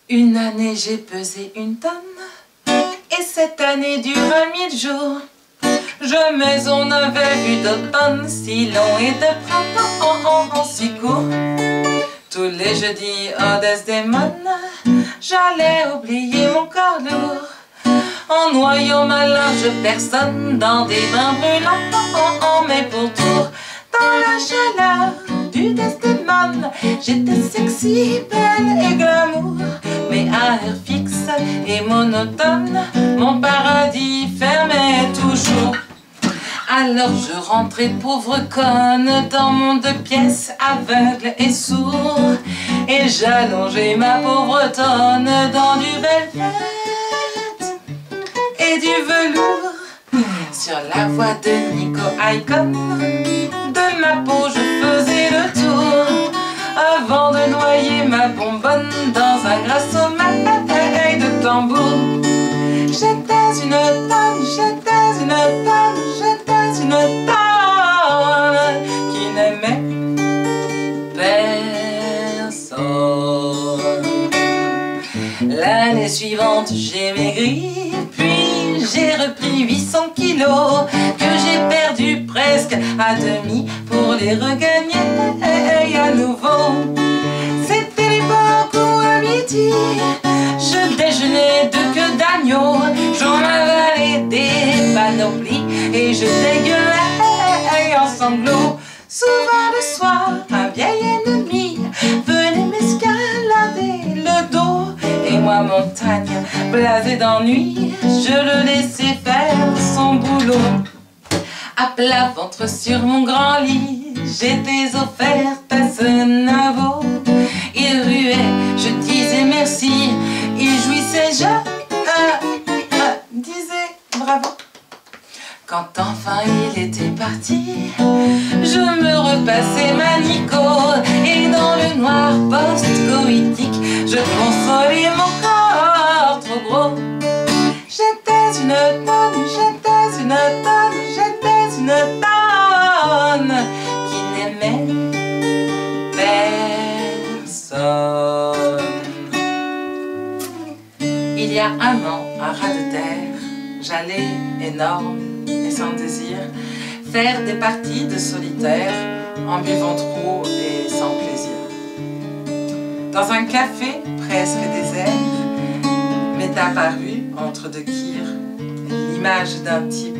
Une année j'ai pesé 1 tonne, et cette année dure 1000 jours. Jamais on n'avait vu d'automne si long et de printemps si court. Tous les jeudis en Desdemone, j'allais oublier mon corps lourd, en noyant ma large personne dans des bains brûlants, mais pourtour. Dans la chaleur du Desdemone, j'étais sexy, belle et glamour, mais à air fixe et monotone, mon paradis fermait toujours. Alors je rentrais pauvre conne dans mon 2 pièces aveugle et sourd, et j'allongeais ma pauvre tonne dans du velvet et du velours. Sur la voie de Nico Icon, de ma peau je faisais le tour, avant de noyer ma bonbonne dans un gras sommeil de tambour. J'étais une tonne, j'étais une tonne, j'étais une tonne qui n'aimait personne. L'année suivante j'ai maigri, puis j'ai repris 800 kilos que j'ai perdu presque à demi pour les regagner à nouveau. C'était l'époque où à midi je déjeunais de queue d'agneau, j'en avalais des panoplies et je dégueulais en sanglots. Souvent le soir, un vieil ennemi venait m'escalader le dos, et moi, montagne, blasée d'ennui, je le laissais faire son boulot. À plat ventre sur mon grand lit, j'étais offerte à ce Navo. Il ruait, je disais merci, il jouissait, je disais bravo. Quand enfin il était parti, je me repassais ma Nico, et dans le noir post-coïtique, je consolais mon corps trop gros. J'étais une tonne, j'étais une tonne, j'étais une tonne qui n'aimait personne. Il y a 1 an, à ras de terre, j'allais énorme et sans désir faire des parties de solitaire en buvant trop et sans plaisir. Dans un café presque désert, m'est apparu entre 2 kirs l'image d'un type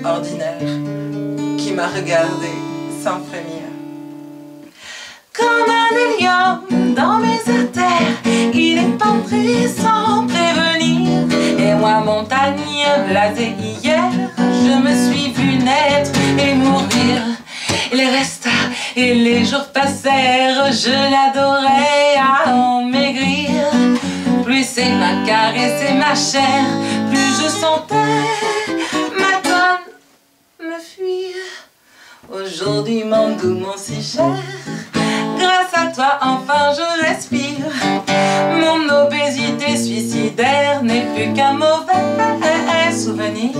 ordinaire qui m'a regardé sans frémir. Comme un hélium dans mes artères, il est entré sans prévenir, et moi, montagne blasée hier, je me suis vu naître et mourir. Il resta et les jours passèrent, je l'adorais à en maigrir. Plus c'est ma caresse et ma chair, plus je sentais ma tonne me fuir. Aujourd'hui mon doux, mon si cher, grâce à toi enfin je respire. Mon obésité suicidaire n'est plus qu'un mauvais souvenir.